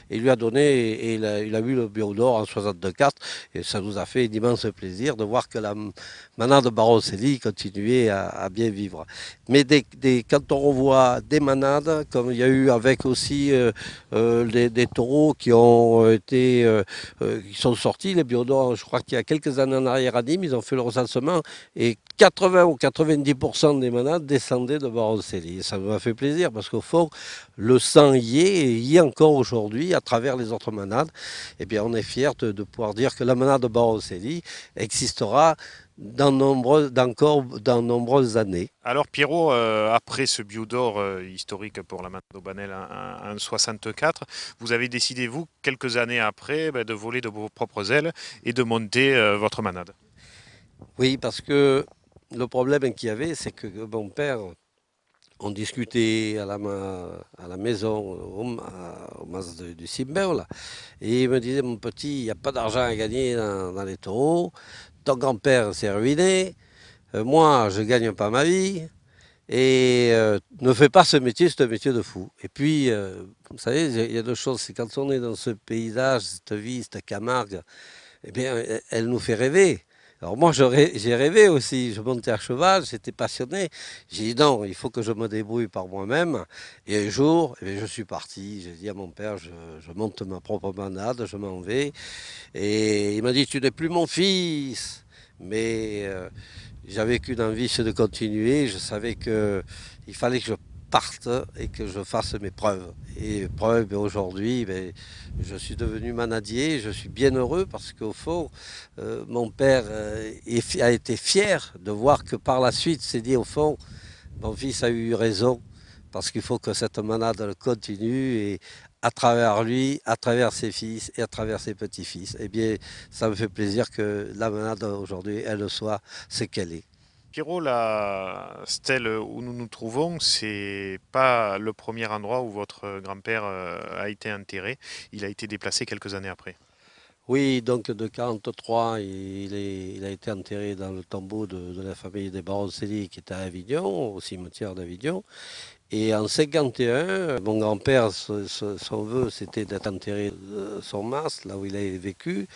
Il lui a donné, et il a eu le bio d'or en 64, et ça nous a fait d'immense plaisir de voir que la manade de Baroncelli continuait à bien vivre. Mais quand on revoit des manades, comme il y a eu avec aussi des taureaux qui sont sortis, les biodors, je crois qu'il y a quelques années en arrière à Nîmes, ils ont fait le recensement, et 80 ou 90% des manades descendaient de Baroncelli. Et ça m'a fait plaisir, parce qu'au fond, le sang y est, et y est encore aujourd'hui, à travers les autres manades. Et bien, on est fiers de pouvoir dire que la manade de Baroncelli existera encore dans nombreuses années. Alors Pierrot, après ce biodor historique pour la manade d'Aubanel en 64, vous avez décidé, vous, quelques années après, de voler de vos propres ailes et de monter votre manade. Oui, parce que le problème qu'il y avait, c'est que mon père, on discutait à la maison, au mas du Cimbert, là, et il me disait, mon petit, il n'y a pas d'argent à gagner dans les taureaux, ton grand-père s'est ruiné, moi, je ne gagne pas ma vie, et ne fais pas ce métier, c'est un métier de fou. Et puis, vous savez, il y a deux choses, c'est quand on est dans ce paysage, cette vie, cette Camargue, eh bien, elle nous fait rêver. Alors moi, j'ai rêvé aussi, je montais à cheval, j'étais passionné. J'ai dit non, il faut que je me débrouille par moi-même. Et un jour, je suis parti, j'ai dit à mon père, je monte ma propre manade, je m'en vais. Et il m'a dit, tu n'es plus mon fils. Mais J'avais qu'une envie, c'est de continuer. Je savais qu'il fallait que je parte et que je fasse mes preuves. Et preuves, aujourd'hui, je suis devenu manadier. Je suis bien heureux parce qu'au fond, mon père a été fier de voir que par la suite, s'est dit au fond, mon fils a eu raison parce qu'il faut que cette manade continue et à travers lui, à travers ses fils et à travers ses petits-fils. Eh bien, ça me fait plaisir que la manade aujourd'hui, elle soit ce qu'elle est. Pierrot, la stèle où nous nous trouvons, c'est pas le premier endroit où votre grand-père a été enterré. Il a été déplacé quelques années après. Oui, donc de 1943, il a été enterré dans le tombeau de la famille des Baroncelli qui était à Avignon, au cimetière d'Avignon. Et en 1951, mon grand-père, son vœu, c'était d'être enterré de son mas, là où il a vécu,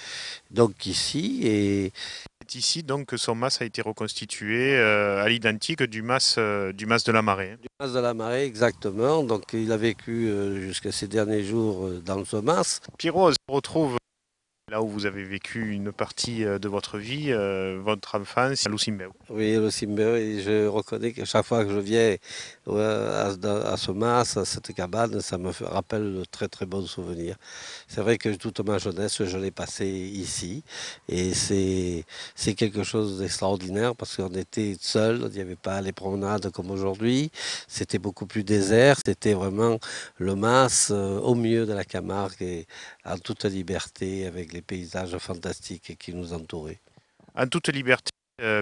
donc ici. Et C'est ici donc que son mas a été reconstitué à l'identique du mas de la Marée. du mas de la Marée, exactement. Donc il a vécu jusqu'à ses derniers jours dans ce mas. Pierrot, on se retrouve là où vous avez vécu une partie de votre vie, votre enfance, à Lucimbeu. Oui, le Cimbeu, et je reconnais qu'à chaque fois que je viens à ce mas, à cette cabane, ça me rappelle de très très bons souvenirs. C'est vrai que toute ma jeunesse, je l'ai passée ici, et c'est quelque chose d'extraordinaire parce qu'on était seul, il n'y avait pas les promenades comme aujourd'hui, c'était beaucoup plus désert, c'était vraiment le mas au milieu de la Camargue et en toute liberté avec les paysages fantastiques qui nous entouraient. En toute liberté,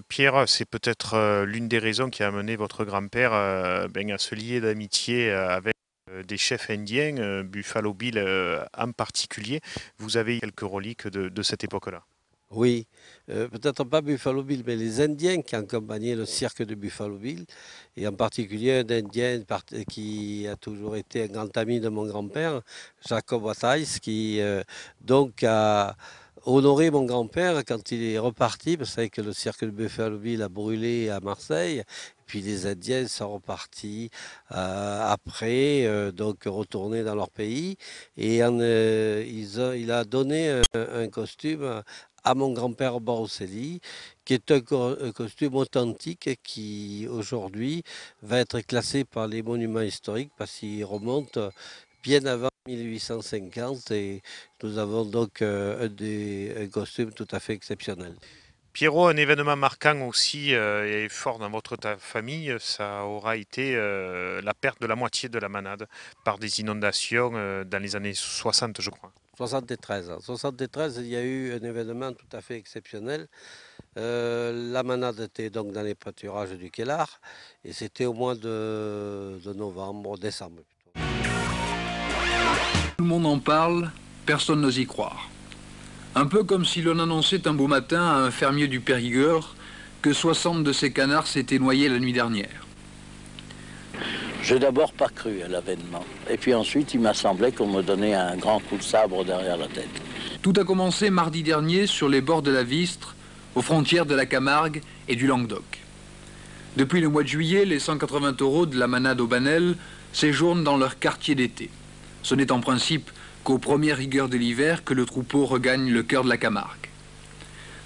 Pierre, c'est peut-être l'une des raisons qui a amené votre grand-père à se lier d'amitié avec des chefs indiens, Buffalo Bill en particulier. Vous avez quelques reliques de cette époque-là. Oui, peut-être pas Buffalo Bill, mais les Indiens qui accompagnaient le cirque de Buffalo Bill, et en particulier un Indien qui a toujours été un grand ami de mon grand-père, Jacob Wattais, qui donc a honoré mon grand-père quand il est reparti, parce que vous savez que le cirque de Buffalo Bill a brûlé à Marseille, puis les Indiens sont repartis après, donc retournés dans leur pays, et il a donné un costume à mon grand-père Baroncelli, qui est un costume authentique qui aujourd'hui va être classé par les monuments historiques parce qu'il remonte bien avant 1850 et nous avons donc un costume tout à fait exceptionnel. Pierrot, un événement marquant aussi et fort dans votre famille, ça aura été la perte de la moitié de la manade par des inondations dans les années 60, je crois. 73. En 73, il y a eu un événement tout à fait exceptionnel. La manade était donc dans les pâturages du Kellar et c'était au mois de novembre, décembre. Tout le monde en parle, personne n'ose y croire. Un peu comme si l'on annonçait un beau matin à un fermier du Périgord que 60 de ses canards s'étaient noyés la nuit dernière. J'ai d'abord pas cru à l'avènement. Et puis ensuite, il m'a semblé qu'on me donnait un grand coup de sabre derrière la tête. Tout a commencé mardi dernier sur les bords de la Vistre, aux frontières de la Camargue et du Languedoc. Depuis le mois de juillet, les 180 taureaux de la manade au Banel séjournent dans leur quartier d'été. Ce n'est en principe qu'aux premières rigueurs de l'hiver que le troupeau regagne le cœur de la Camargue.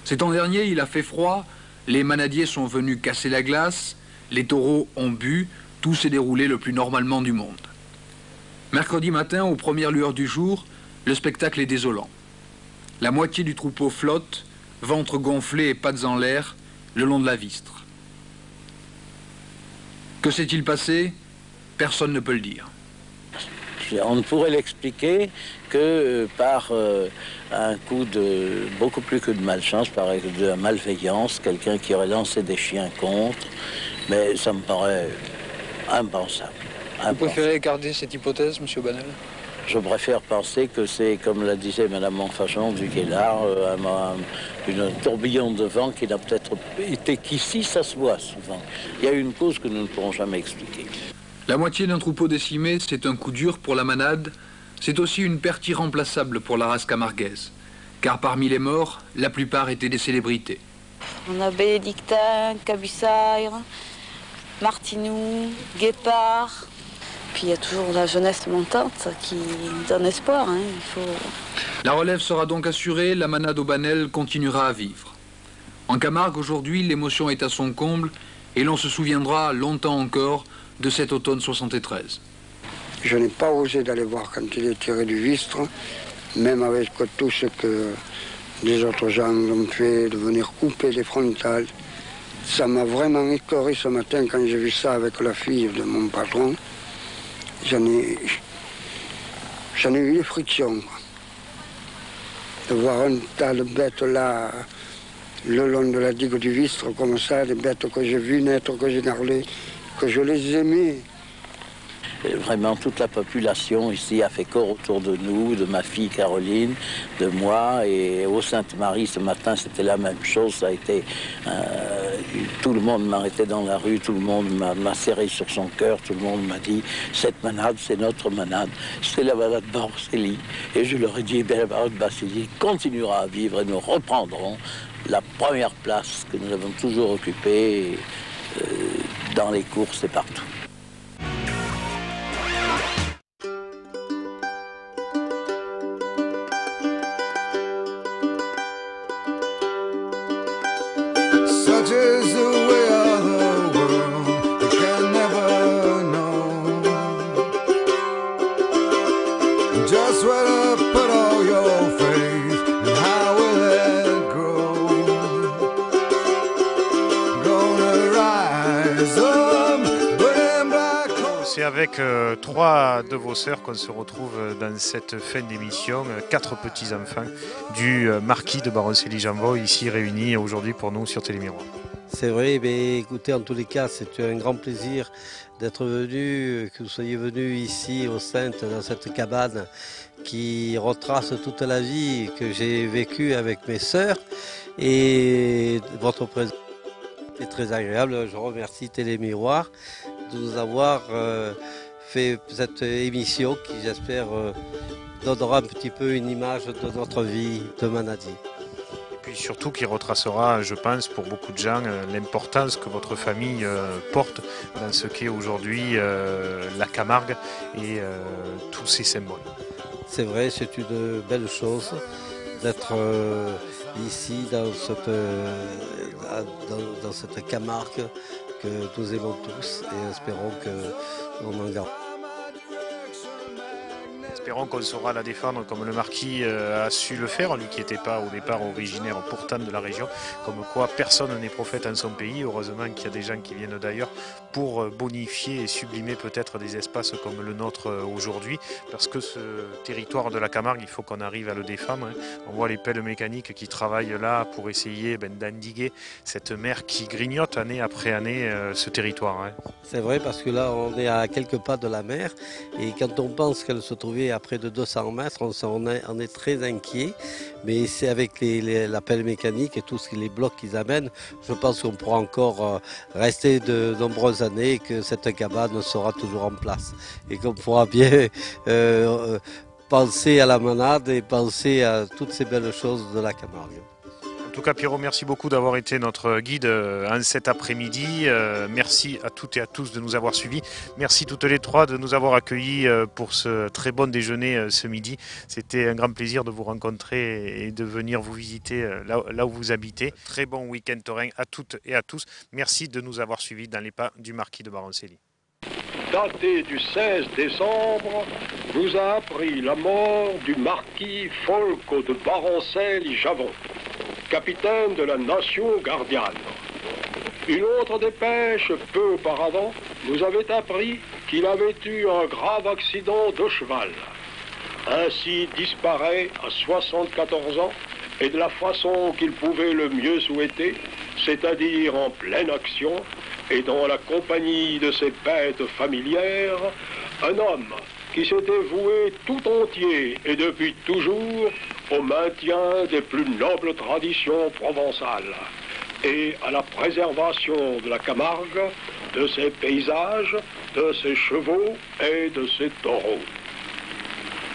Cet an dernier, il a fait froid, les manadiers sont venus casser la glace, les taureaux ont bu, tout s'est déroulé le plus normalement du monde. Mercredi matin, aux premières lueurs du jour, le spectacle est désolant. La moitié du troupeau flotte, ventre gonflé et pattes en l'air, le long de la Vistre. Que s'est-il passé? Personne ne peut le dire. On ne pourrait l'expliquer que par un coup de beaucoup plus que de malchance, par de la malveillance, quelqu'un qui aurait lancé des chiens contre, mais ça me paraît impensable. Vous préférez garder cette hypothèse, M. Banel? Je préfère penser que c'est, comme la disait Mme Montfachon du Kellar, un tourbillon de vent qui n'a peut-être été qu'ici, ça se voit souvent. Il y a une cause que nous ne pourrons jamais expliquer. La moitié d'un troupeau décimé, c'est un coup dur pour la manade, c'est aussi une perte irremplaçable pour la race camarguaise. Car parmi les morts, la plupart étaient des célébrités. On a Bénédictin, Cabussaire, Martinou, Guépard. Puis il y a toujours la jeunesse montante qui donne espoir. La relève sera donc assurée, la manade au Banel continuera à vivre. En Camargue, aujourd'hui, l'émotion est à son comble et l'on se souviendra longtemps encore de cet automne 73. Je n'ai pas osé d'aller voir quand il est tiré du Vistre, même avec tout ce que les autres gens ont fait, de venir couper les frontales. Ça m'a vraiment écœuré ce matin quand j'ai vu ça avec la fille de mon patron. J'en ai eu des frictions, quoi. De voir un tas de bêtes là, le long de la digue du Vistre, comme ça, des bêtes que j'ai vues naître, que j'ai gardées, que je les aimais. Et vraiment, toute la population ici a fait corps autour de nous, de ma fille Caroline, de moi. Et au Sainte-Marie, ce matin, c'était la même chose. Ça a été, tout le monde m'arrêtait dans la rue, tout le monde m'a serré sur son cœur, tout le monde m'a dit « Cette manade, c'est notre manade, c'est la manade Baroncelli ». Et je leur ai dit « La manade Baroncelli continuera à vivre et nous reprendrons la première place que nous avons toujours occupée dans les courses et partout ». Such is the way of the world, you can never know just where to put all your faith and how will it grow. Gonna rise up, burning black. C'est avec trois de vos sœurs qu'on se retrouve dans cette fin d'émission, 4 petits-enfants du marquis de Baroncelli-Janvaux, ici réunis aujourd'hui pour nous sur Télémiroir. C'est vrai, mais écoutez, en tous les cas, c'est un grand plaisir d'être venu, que vous soyez venus ici au Saintes, dans cette cabane qui retrace toute la vie que j'ai vécue avec mes sœurs. Et votre présence est très agréable. Je remercie Télémiroir de nous avoir fait cette émission qui, j'espère, donnera un petit peu une image de notre vie de Manadi. Et puis surtout qui retracera, je pense, pour beaucoup de gens, l'importance que votre famille porte dans ce qu'est aujourd'hui la Camargue et tous ses symboles. C'est vrai, c'est une belle chose d'être ici dans cette Camargue que nous aimons tous et espérons qu'on en garde. Espérons qu'on saura la défendre comme le marquis a su le faire, lui qui n'était pas au départ originaire pourtant de la région, comme quoi personne n'est prophète en son pays. Heureusement qu'il y a des gens qui viennent d'ailleurs pour bonifier et sublimer peut-être des espaces comme le nôtre aujourd'hui, parce que ce territoire de la Camargue, il faut qu'on arrive à le défendre. On voit les pelles mécaniques qui travaillent là pour essayer d'endiguer cette mer qui grignote année après année ce territoire. C'est vrai, parce que là on est à quelques pas de la mer et quand on pense qu'elle se trouvait à près de 200 mètres, on est très inquiet, mais c'est avec la pelle mécanique et tous les blocs qu'ils amènent, je pense qu'on pourra encore rester de nombreuses années et que cette cabane sera toujours en place et qu'on pourra bien penser à la manade et penser à toutes ces belles choses de la Camargue. En tout cas, Pierrot, merci beaucoup d'avoir été notre guide en cet après-midi. Merci à toutes et à tous de nous avoir suivis. Merci toutes les trois de nous avoir accueillis pour ce très bon déjeuner ce midi. C'était un grand plaisir de vous rencontrer et de venir vous visiter là où vous habitez. Très bon week-end taurin à toutes et à tous. Merci de nous avoir suivis dans les pas du marquis de Baroncelli. Daté du 16 décembre, nous a appris la mort du marquis Folco de Baroncelli-Janvaux, capitaine de la nation gardiane. Une autre dépêche, peu auparavant, nous avait appris qu'il avait eu un grave accident de cheval. Ainsi disparaît à 74 ans et de la façon qu'il pouvait le mieux souhaiter, c'est-à-dire en pleine action et dans la compagnie de ses bêtes familières, un homme qui s'était voué tout entier et depuis toujours au maintien des plus nobles traditions provençales et à la préservation de la Camargue, de ses paysages, de ses chevaux et de ses taureaux.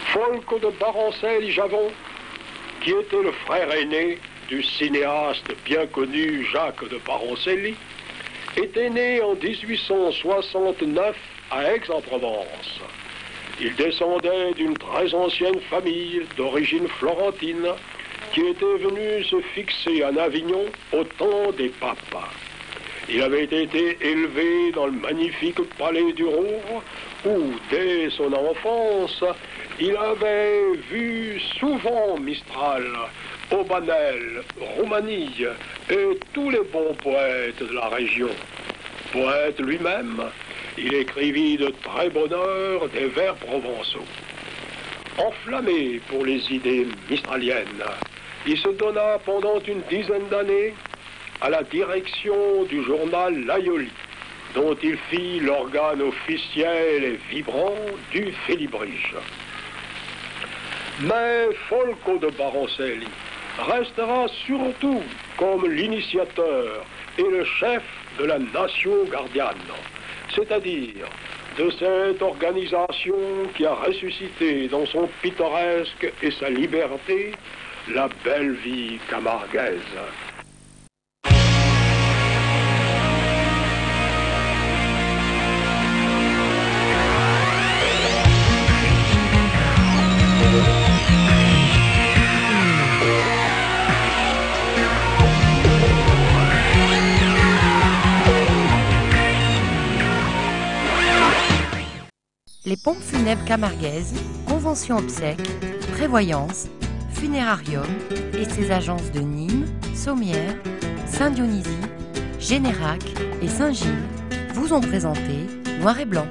Folco de Baroncelli-Janvaux, qui était le frère aîné du cinéaste bien connu Jacques de Baroncelli, était né en 1869 à Aix-en-Provence. Il descendait d'une très ancienne famille d'origine florentine qui était venu se fixer en Avignon au temps des papes. Il avait été élevé dans le magnifique palais du Rouvre, où, dès son enfance, il avait vu souvent Mistral, Aubanel, Roumanille et tous les bons poètes de la région. Poète lui-même, il écrivit de très bonne heure des vers provençaux. Enflammé pour les idées mistraliennes, il se donna pendant une dizaine d'années à la direction du journal L'Aïoli, dont il fit l'organe officiel et vibrant du Félibrige. Mais Folco de Baroncelli restera surtout comme l'initiateur et le chef de la Nation Gardiane, c'est-à-dire de cette organisation qui a ressuscité dans son pittoresque et sa liberté la belle vie camarguaise. Les pompes funèbres camarguaises, convention obsèques, prévoyance, funérarium et ses agences de Nîmes, Sommières, Saint-Dionysie, Générac et Saint-Gilles vous ont présenté Noir et Blanc.